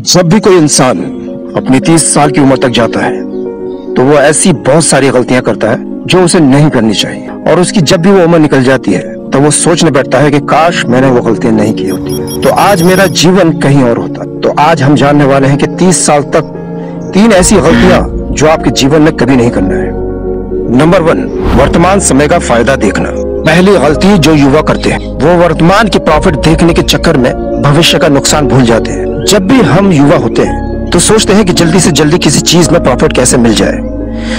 जब भी कोई इंसान अपनी 30 साल की उम्र तक जाता है तो वो ऐसी बहुत सारी गलतियां करता है जो उसे नहीं करनी चाहिए, और उसकी जब भी वो उम्र निकल जाती है तो वो सोचने बैठता है कि काश मैंने वो गलतियां नहीं की होती तो आज मेरा जीवन कहीं और होता। तो आज हम जानने वाले हैं कि 30 साल तक 3 ऐसी गलतियां जो आपके जीवन में कभी नहीं करना है। नंबर 1, वर्तमान समय का फायदा देखना। पहली गलती जो युवा करते हैं वो वर्तमान की प्रॉफिट देखने के चक्कर में भविष्य का नुकसान भूल जाते हैं। जब भी हम युवा होते हैं तो सोचते हैं कि जल्दी से जल्दी किसी चीज में प्रॉफिट कैसे मिल जाए,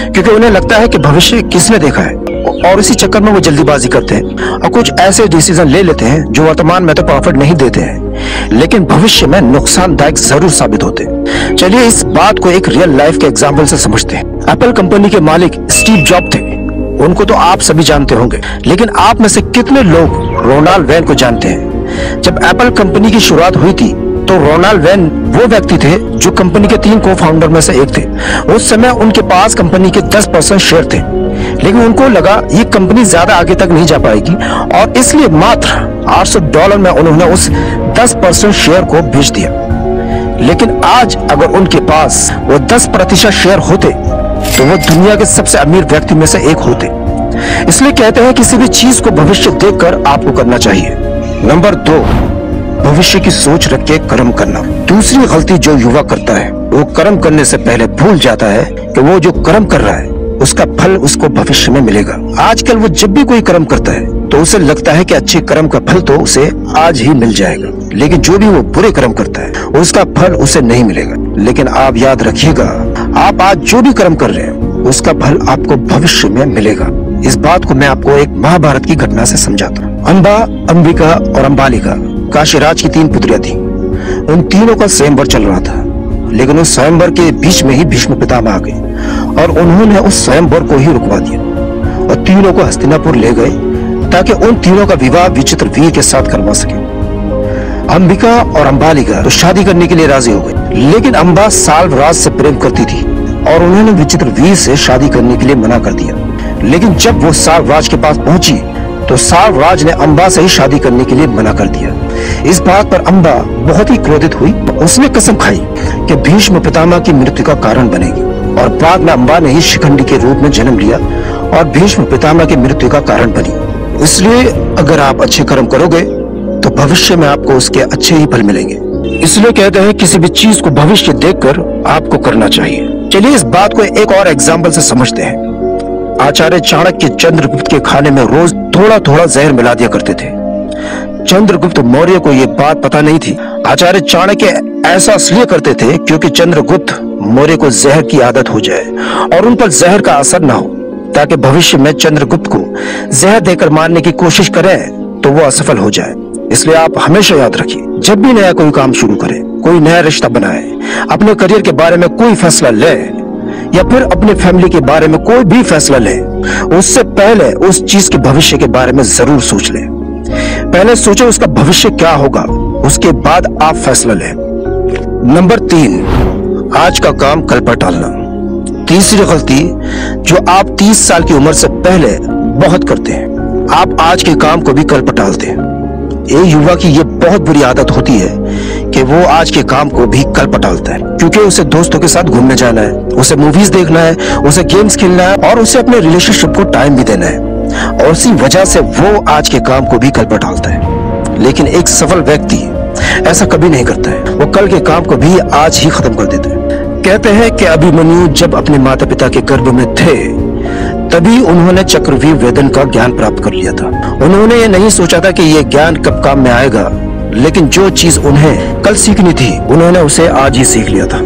क्योंकि उन्हें लगता है कि भविष्य किसने देखा है, और इसी चक्कर में वो जल्दीबाजी करते हैं और कुछ ऐसे डिसीजन ले लेते हैं जो वर्तमान में तो प्रॉफिट नहीं देते हैं लेकिन भविष्य में नुकसानदायक जरूर साबित होते हैं। चलिए इस बात को एक रियल लाइफ के एग्जाम्पल से समझते हैं। एप्पल कंपनी के मालिक स्टीव जॉब थे, उनको तो आप सभी जानते होंगे, लेकिन आप में से कितने लोग रोनाल्ड वैन को जानते हैं? जब एप्पल कंपनी की शुरुआत हुई थी तो रोनाल्ड वैन वो व्यक्ति थे जो कंपनी के 3 को-फाउंडर में से एक थे। उस समय उनके पास कंपनी के 10% शेयर थे, लेकिन उनको लगा ये कंपनी ज्यादा आगे तक नहीं जा पाएगी और इसलिए मात्र $800 में उन्होंने उस 10% शेयर को बेच दिया। लेकिन आज अगर उनके पास वो 10% शेयर होते तो वो दुनिया के सबसे अमीर व्यक्ति में से एक होते। इसलिए कहते हैं किसी भी चीज को भविष्य देखकर आपको करना चाहिए। नंबर 2, भविष्य की सोच रख के कर्म करना। दूसरी गलती जो युवा करता है वो कर्म करने से पहले भूल जाता है कि वो जो कर्म कर रहा है उसका फल उसको भविष्य में मिलेगा। आजकल वो जब भी कोई कर्म करता है तो उसे लगता है कि अच्छे कर्म का फल तो उसे आज ही मिल जाएगा, लेकिन जो भी वो बुरे कर्म करता है उसका फल उसे नहीं मिलेगा। लेकिन आप याद रखिएगा, आप आज जो भी कर्म कर रहे हैं उसका फल आपको भविष्य में मिलेगा। इस बात को मैं आपको एक महाभारत की घटना से समझाता हूँ। अंबा, अंबिका और अंबालिका काशीराज की 3 पुत्रियां थीं। उन तीनों का स्वयंवर चल रहा था, लेकिन उस स्वयंवर के बीच में ही भीष्म पितामह आ गए और उन्होंने उस स्वयंवर को ही रुकवा दिया और तीनों को हस्तिनापुर ले गए ताकि उन तीनों का विवाह विचित्रवीर के साथ करवा सके। अंबिका और अंबालिका तो शादी करने के लिए राजी हो गई, लेकिन अंबा साल्वराज से प्रेम करती थी और उन्होंने विचित्रवीर से शादी करने के लिए मना कर दिया। लेकिन जब वो साल्वराज के पास पहुंची तो साल्वराज ने अंबा से ही शादी करने के लिए मना कर दिया। इस बात पर अंबा बहुत ही क्रोधित हुई। उसने कसम खाई कि भीष्म पितामह की मृत्यु का कारण बनेगी, और बाद में अंबा ने ही शिखंडी के रूप में जन्म लिया और भीष्म पितामह की मृत्यु का कारण बनी। इसलिए अगर आप अच्छे कर्म करोगे तो भविष्य में आपको उसके अच्छे ही फल मिलेंगे। इसलिए कहते हैं किसी भी चीज को भविष्य देखकर आपको करना चाहिए। चलिए इस बात को एक और एग्जाम्पल से समझते हैं। आचार्य चाणक्य चंद्रगुप्त के खाने में रोज थोड़ा थोड़ा जहर मिला दिया करते थे। चंद्रगुप्त मौर्य को यह बात पता नहीं थी। आचार्य चाणक्य ऐसा इसलिए करते थे क्योंकि चंद्रगुप्त मौर्य को जहर की आदत हो जाए और उन पर जहर का असर न हो, ताकि भविष्य में चंद्रगुप्त को जहर देकर मारने की कोशिश करें तो वो असफल हो जाए। इसलिए आप हमेशा याद रखिए, जब भी नया कोई काम शुरू करें, कोई नया रिश्ता बनाए, अपने करियर के बारे में कोई फैसला ले या फिर अपने फैमिली के बारे में कोई भी फैसला ले, उससे पहले उस चीज के भविष्य के बारे में जरूर सोच ले। पहले सोचो उसका भविष्य क्या होगा, उसके बाद आप फैसला लें। नंबर 3, आज का काम कल पर टालना। तीसरी गलती जो आप 30 साल की उम्र से पहले बहुत करते हैं, आप आज के काम को भी कल पर टालते हैं। एक युवा की ये बहुत बुरी आदत होती है कि वो आज के काम को भी कल पर टालता है, क्योंकि उसे दोस्तों के साथ घूमने जाना है, उसे मूवीज देखना है, उसे गेम्स खेलना है और उसे अपने रिलेशनशिप को टाइम भी देना है, और इसी वजह से वो आज के काम को भी कल पर टालता है। लेकिन एक सफल व्यक्ति ऐसा कभी नहीं करता है, वो कल के काम को भी आज ही खत्म कर देता है। कहते हैं कि अभिमन्यु जब अपने माता पिता के गर्भ में थे तभी उन्होंने चक्रव्यूह वेदन का ज्ञान प्राप्त कर लिया था। उन्होंने ये नहीं सोचा था कि ये ज्ञान कब काम में आएगा, लेकिन जो चीज उन्हें कल सीखनी थी उन्होंने उसे आज ही सीख लिया था।